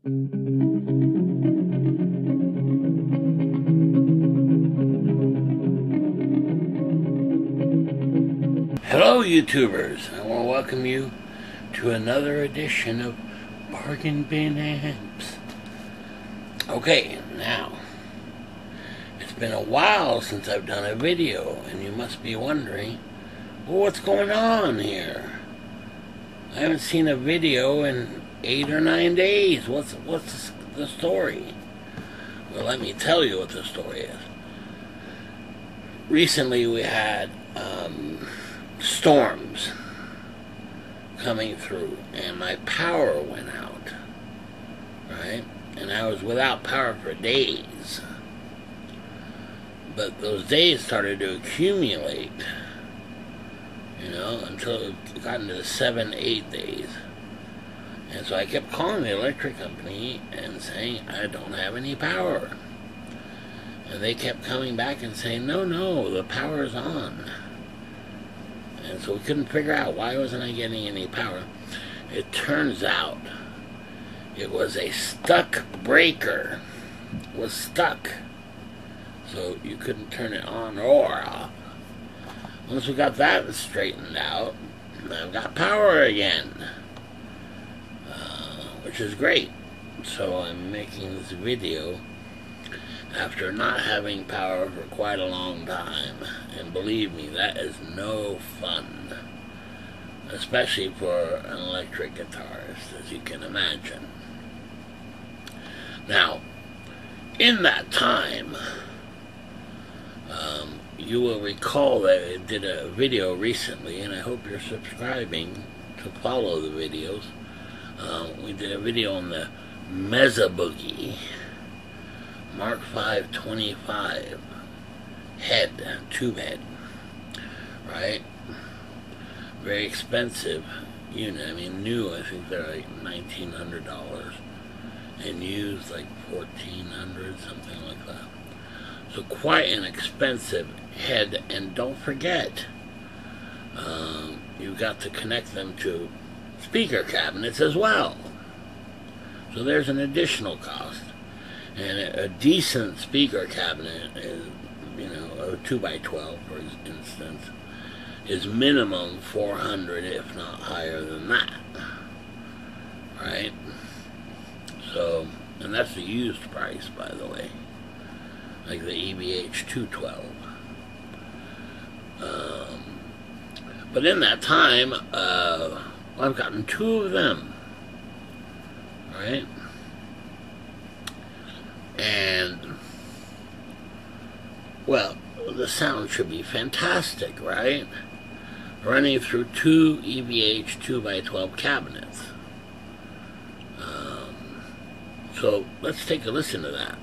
Hello YouTubers, I want to welcome you to another edition of Bargain Bin Amps. Okay, now, it's been a while since I've done a video, and you must be wondering, well, what's going on here? I haven't seen a video in 8 or 9 days. What's the story? Well, let me tell you what the story is. Recently we had storms coming through, and my power went out, right? And I was without power for days. But those days started to accumulate, you know, until it got into 7, 8 days. And so I kept calling the electric company and saying, I don't have any power. And they kept coming back and saying, no, the power's on. And so we couldn't figure out why wasn't I getting any power. It turns out it was a stuck breaker. It was stuck. So you couldn't turn it on or off. Once we got that straightened out, I've got power again. Which is great. So I'm making this video after not having power for quite a long time, and believe me, that is no fun, especially for an electric guitarist, as you can imagine. Now, in that time, you will recall that I did a video recently, and I hope you're subscribing to follow the videos. We did a video on the Mesa boogie Mark 525 head, tube head, right? Very expensive unit. I mean, new, I think they're like $1,900, and used like $1,400, something like that. So quite an expensive head, and don't forget, you've got to connect them to speaker cabinets as well. So there's an additional cost. And a decent speaker cabinet is, you know, a 2x12, for instance, is minimum $400, if not higher than that. Right? So, and that's the used price, by the way. Like the EBH 212. But in that time, I've gotten 2 of them. Right? And, well, the sound should be fantastic, right? Running through 2 EBH 2x12 cabinets. So let's take a listen to that.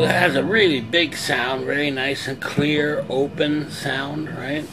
Has a really big sound, very nice and clear, open sound, right?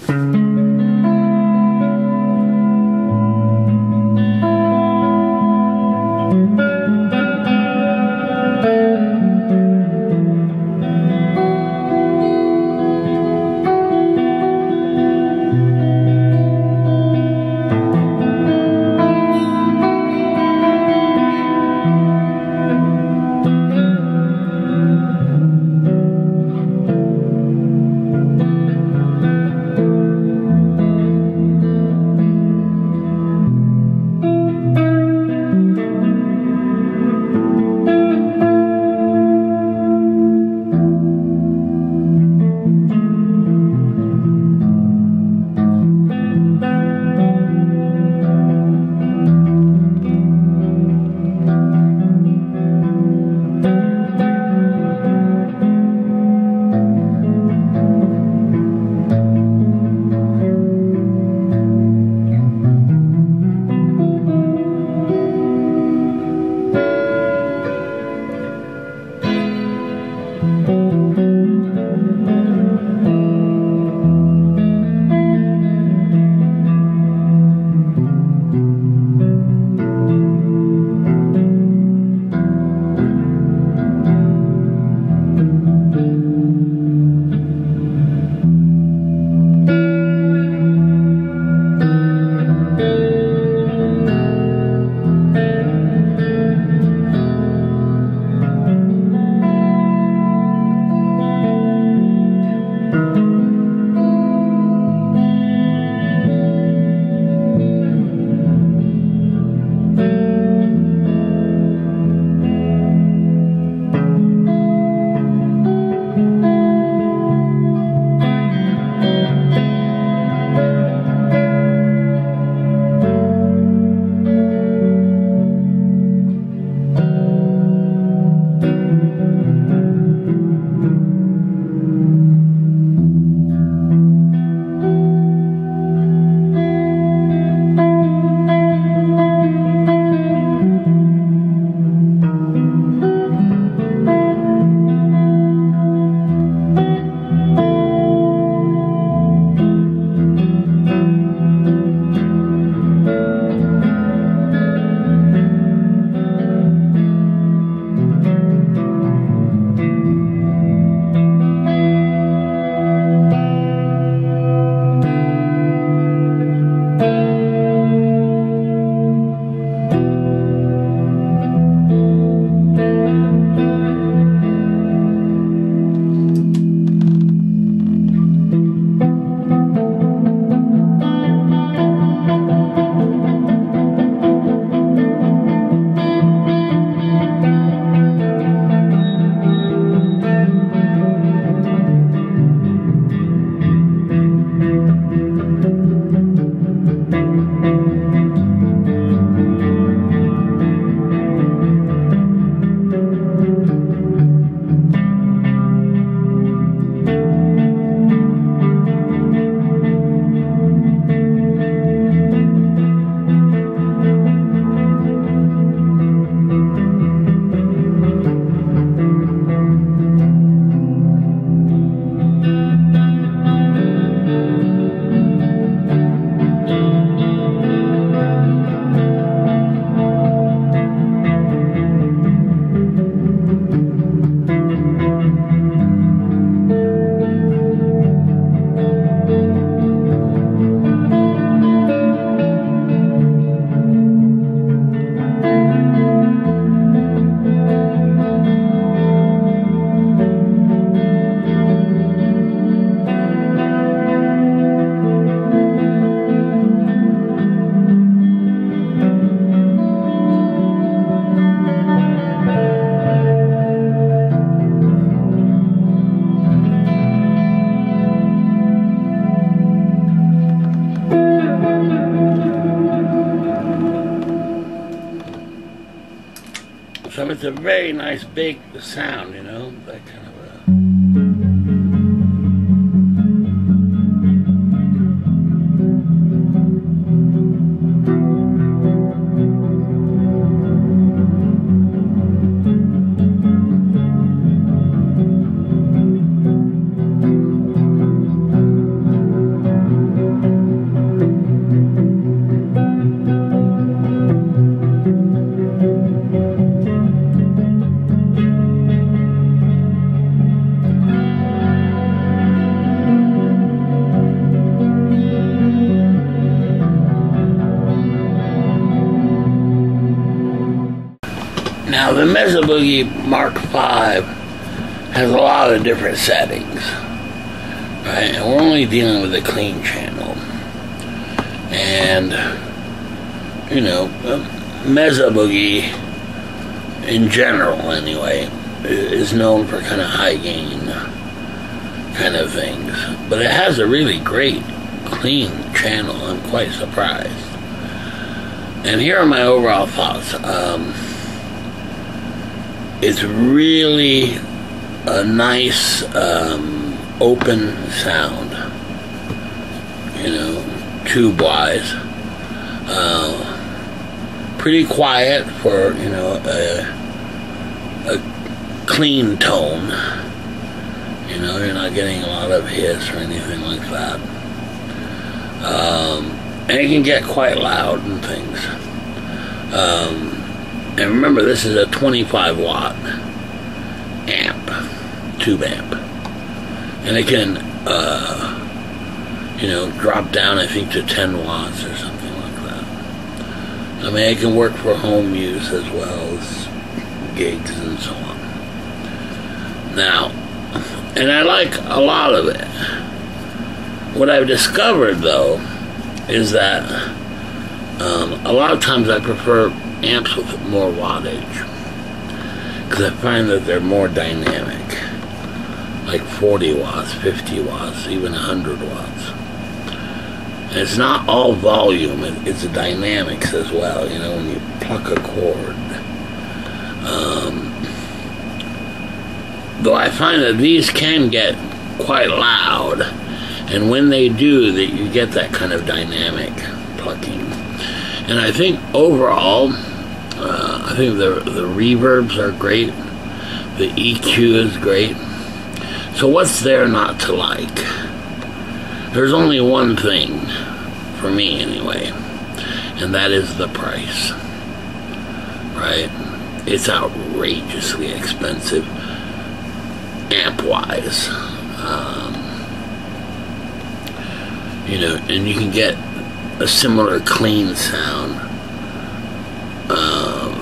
So it's a very nice big sound, you know, that kind of a... Now, the Mesa Boogie Mark V has a lot of different settings, right? And we're only dealing with a clean channel. And, you know, Mesa Boogie, in general anyway, is known for kind of high gain kind of things. But it has a really great, clean channel. I'm quite surprised. And here are my overall thoughts. It's really a nice open sound, you know, tube-wise. Pretty quiet for, you know, a clean tone. You know, you're not getting a lot of hiss or anything like that. And it can get quite loud and things. And remember, this is a 25 watt amp, tube amp. And it can, you know, drop down, I think, to 10 watts or something like that. I mean, it can work for home use as well as gigs and so on. Now, and I like a lot of it. What I've discovered, though, is that a lot of times I prefer amps with more wattage, because I find that they're more dynamic, like 40 watts, 50 watts, even 100 watts. And it's not all volume, it's the dynamics as well, you know, when you pluck a chord. Though I find that these can get quite loud, and when they do, that you get that kind of dynamic plucking. And I think overall, I think the reverbs are great. The EQ is great. So what's there not to like? There's only one thing, for me anyway, and that is the price. Right? It's outrageously expensive, amp-wise. You know, and you can get a similar clean sound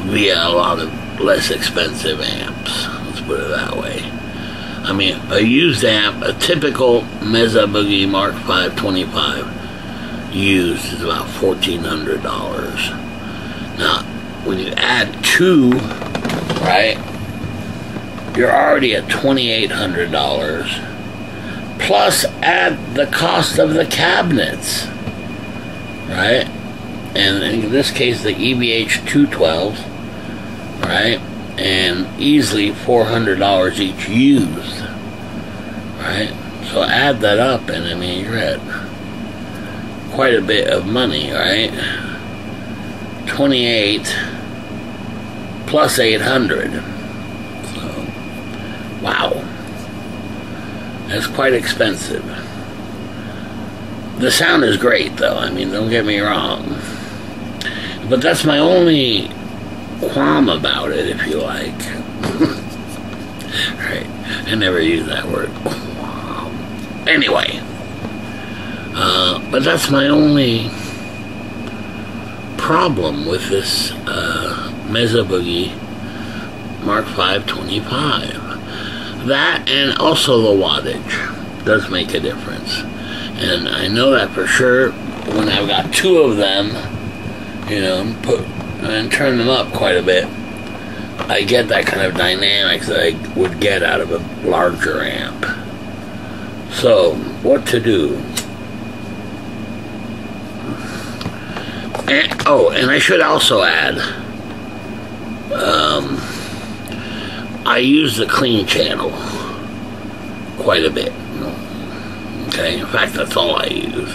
via a lot of less expensive amps. Let's put it that way. I mean, a used amp, a typical Mesa Boogie Mark V 25 used is about $1,400. Now, when you add two, right, you're already at $2,800. Plus, add the cost of the cabinets, right? And in this case, the EVH 212s, right? And easily $400 each used, right? So add that up, and I mean, you're at quite a bit of money, right? 28 plus 800. So, wow. That's quite expensive. The sound is great, though. I mean, don't get me wrong. But that's my only qualm about it, if you like. Right. I never use that word. Qualm. Anyway. But that's my only problem with this Mesa Boogie Mark V 25. That and also the wattage does make a difference. And I know that for sure when I've got two of them, you know, and turn them up quite a bit, I get that kind of dynamics that I would get out of a larger amp. So, what to do? And I should also add, I use the clean channel quite a bit. Okay, in fact, that's all I use.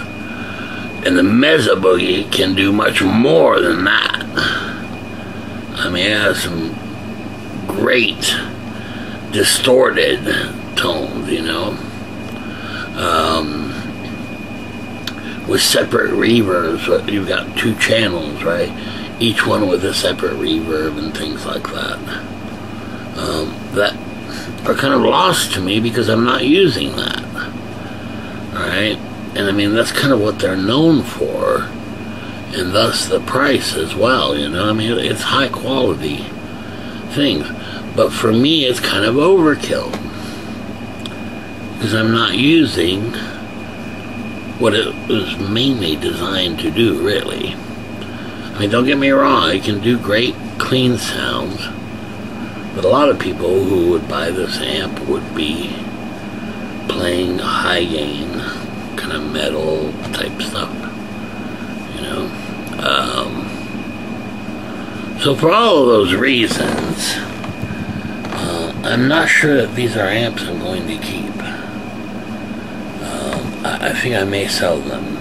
And the mesa boogie can do much more than that. I mean, it has some great distorted tones, you know, with separate reverbs. You've got 2 channels, right? Each one with a separate reverb and things like that. That are kind of lost to me because I'm not using that. Alright? And I mean, that's kind of what they're known for, and thus the price as well, you know? I mean, it's high quality things. But for me, it's kind of overkill, because I'm not using what it was mainly designed to do, really. I mean, don't get me wrong, it can do great clean sounds, but a lot of people who would buy this amp would be playing high gain, kind of metal type stuff, you know. So for all of those reasons, I'm not sure that these are amps I'm going to keep. I think I may sell them.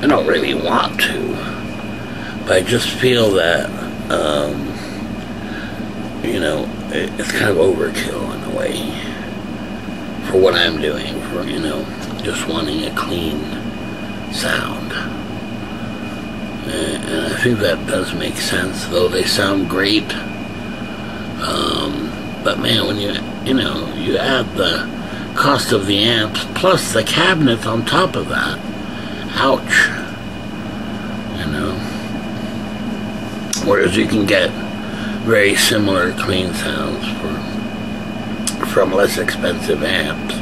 I don't really want to, but I just feel that, you know, it's kind of overkill in a way for what I'm doing, for, you know, just wanting a clean sound. And I think that does make sense, though they sound great. But man, when you know, you add the cost of the amps plus the cabinets on top of that, ouch. You know, whereas you can get very similar clean sounds from less expensive amps,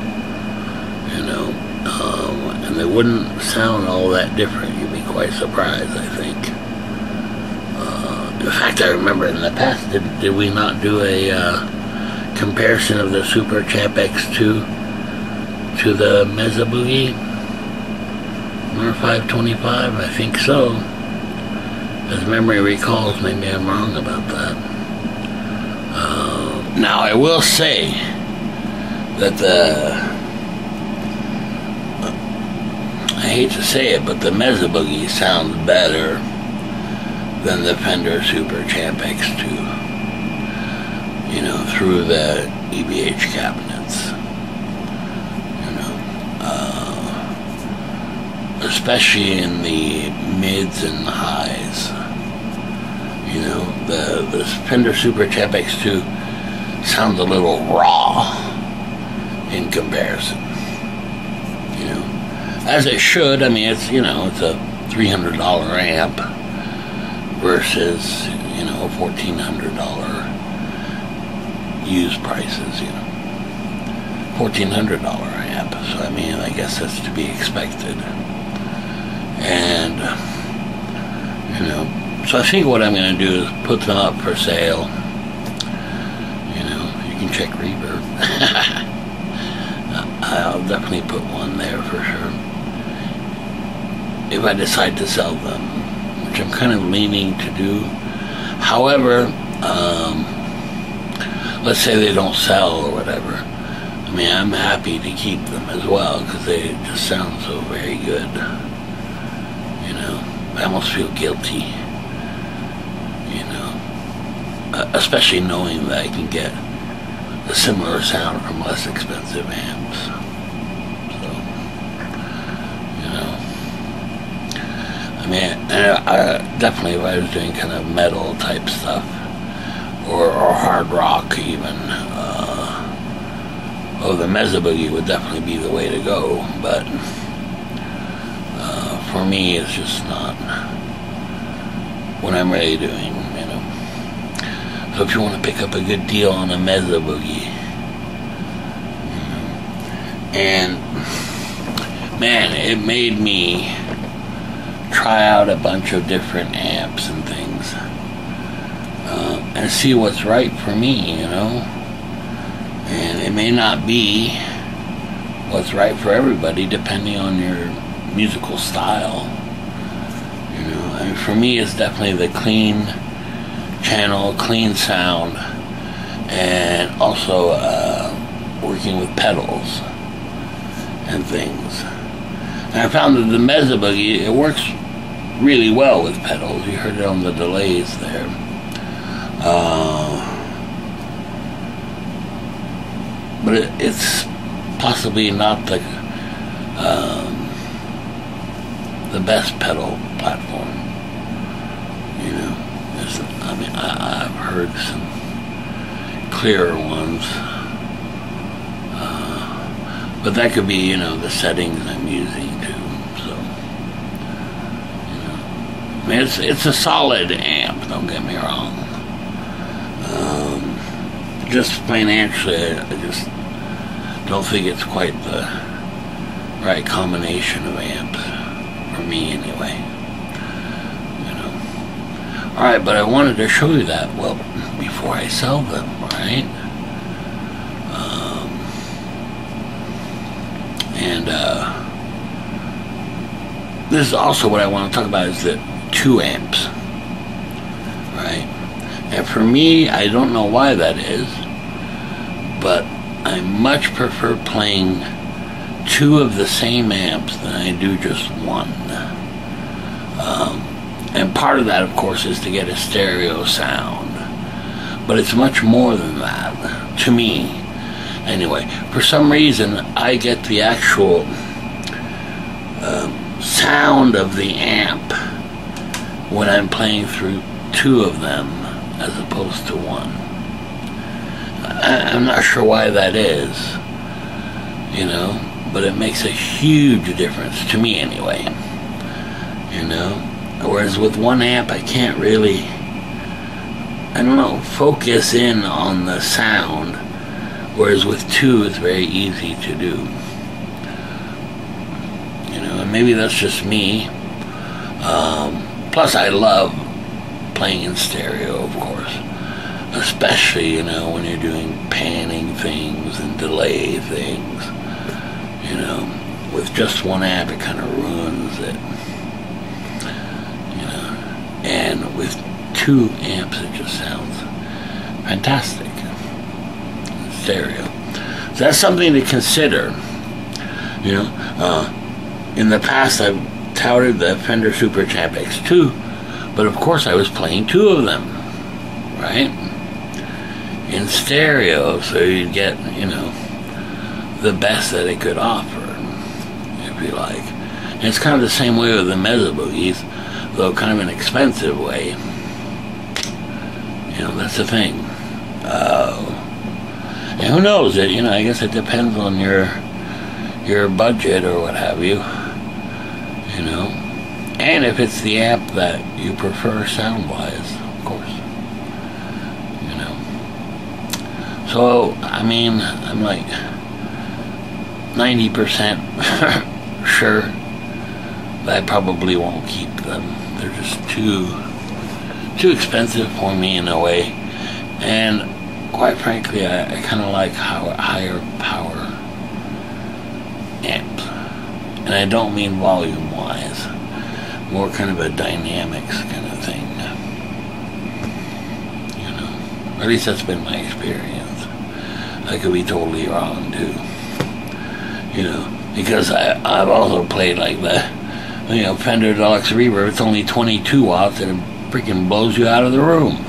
you know, and they wouldn't sound all that different. You'd be quite surprised, I think. In fact, I remember in the past, did we not do a comparison of the Super Champ X2 to the Mesa Boogie R525? I think so. As memory recalls, maybe I'm wrong about that. Now, I will say that I hate to say it, but the Mesa Boogie sounds better than the Fender Super Champ X2, you know, through the EBH cabinets, you know, especially in the mids and highs. You know, the Fender Super Champ X2 sounds a little raw in comparison, you know, as it should. I mean, it's, you know, it's a $300 amp versus, you know, $1,400 used prices, you know, $1,400 amp. So I mean, I guess that's to be expected. And, you know, so I think what I'm going to do is put them up for sale. You know, you can check Reverb. I'll definitely put one there for sure, if I decide to sell them, which I'm kind of leaning to do. However, let's say they don't sell or whatever. I mean, I'm happy to keep them as well, because they just sound so very good. You know, I almost feel guilty, you know, especially knowing that I can get a similar sound from less expensive amps. So, you know, I mean, I definitely, if I was doing kind of metal type stuff, or hard rock even, the Mesa Boogie would definitely be the way to go, but for me, it's just not what I'm really doing, you know. So if you want to pick up a good deal on a Mesa Boogie, and man, it made me try out a bunch of different amps and things, and see what's right for me, you know. And it may not be what's right for everybody, depending on your musical style, you You know, I mean, for me, it's definitely the clean channel, clean sound, and also working with pedals and things. And I found that the Mesa Boogie, it works really well with pedals. You heard it on the delays there. But it's possibly not the best pedal platform. You know, I mean, I've heard some clearer ones, but that could be, you know, the settings I'm using too. So, you know, I mean, it's a solid amp. Don't get me wrong. Just financially, I just don't think it's quite the right combination of amps for me, anyway. You know. All right, but I wanted to show you that, well, before I sell them, right? This is also what I want to talk about, is the 2 amps, right? And for me, I don't know why that is, but I much prefer playing 2 of the same amps than I do just 1. And part of that, of course, is to get a stereo sound. But it's much more than that, to me. Anyway, for some reason, I get the actual sound of the amp when I'm playing through 2 of them as opposed to 1. I'm not sure why that is, you know, but it makes a huge difference, to me anyway, you know. Whereas with 1 amp, I can't really, I don't know, focus in on the sound, whereas with 2, it's very easy to do. You know, and maybe that's just me. Plus, I love playing in stereo, of course. Especially, you know, when you're doing panning things and delay things. You know, with just 1 amp, it kind of ruins it. You know, and with 2 amps, it just sounds fantastic. Stereo. So that's something to consider. You know, in the past, I've touted the Fender Super Champ X2, but of course, I was playing 2 of them, right? In stereo, so you'd get, you know, the best that it could offer, if you like. And it's kind of the same way with the Mesa Boogies, though kind of an expensive way. You know, that's the thing. And who knows? You know, I guess it depends on your budget or what have you. You know, and if it's the amp that you prefer sound-wise, of course. You know. So, I mean, I'm like 90% sure that I probably won't keep them. They're just too expensive for me in a way. And quite frankly, I kind of like higher power amps. And I don't mean volume-wise. More kind of a dynamics kind of thing. You know. Or at least that's been my experience. I could be totally wrong, too. You know. Because I've also played like the, you know, Fender Deluxe Reverb. It's only 22 watts and it freaking blows you out of the room.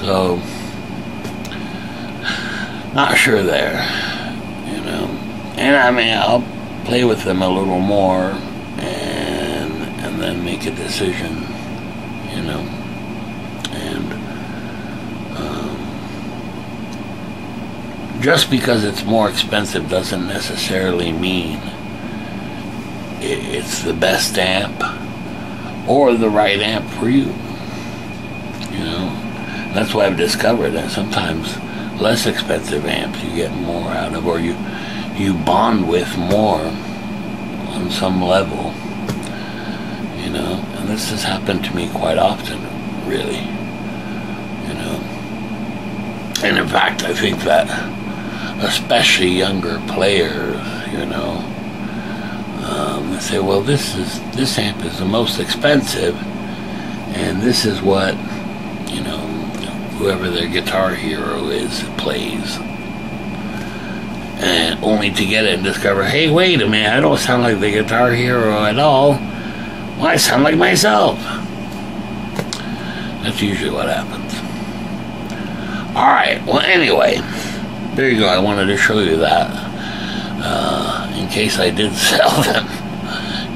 So, not sure there, you know. And I mean, I'll play with them a little more and then make a decision, you know. And just because it's more expensive doesn't necessarily mean it's the best amp or the right amp for you, you know. That's why I've discovered that sometimes less expensive amps you get more out of, or you bond with more on some level, you know. And this has happened to me quite often, really, you know. And in fact, I think that especially younger players, you know, and say, well, this amp is the most expensive, and this is what, you know, whoever their guitar hero is plays. And only to get it and discover, hey, wait a minute, I don't sound like the guitar hero at all. Well, I sound like myself. That's usually what happens. Alright, well, anyway, there you go. I wanted to show you that. In case I did sell them.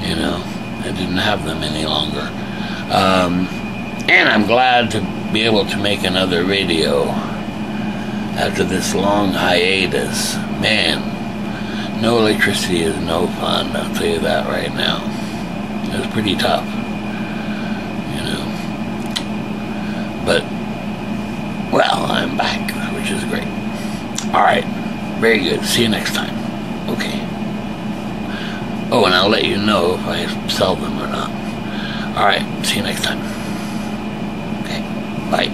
You know, I didn't have them any longer. And I'm glad to be able to make another video after this long hiatus. Man, no electricity is no fun, I'll tell you that right now. It was pretty tough, you know. But, well, I'm back, which is great. Alright, very good. See you next time. Okay. Oh, and I'll let you know if I sell them or not. Alright, see you next time. Okay, bye.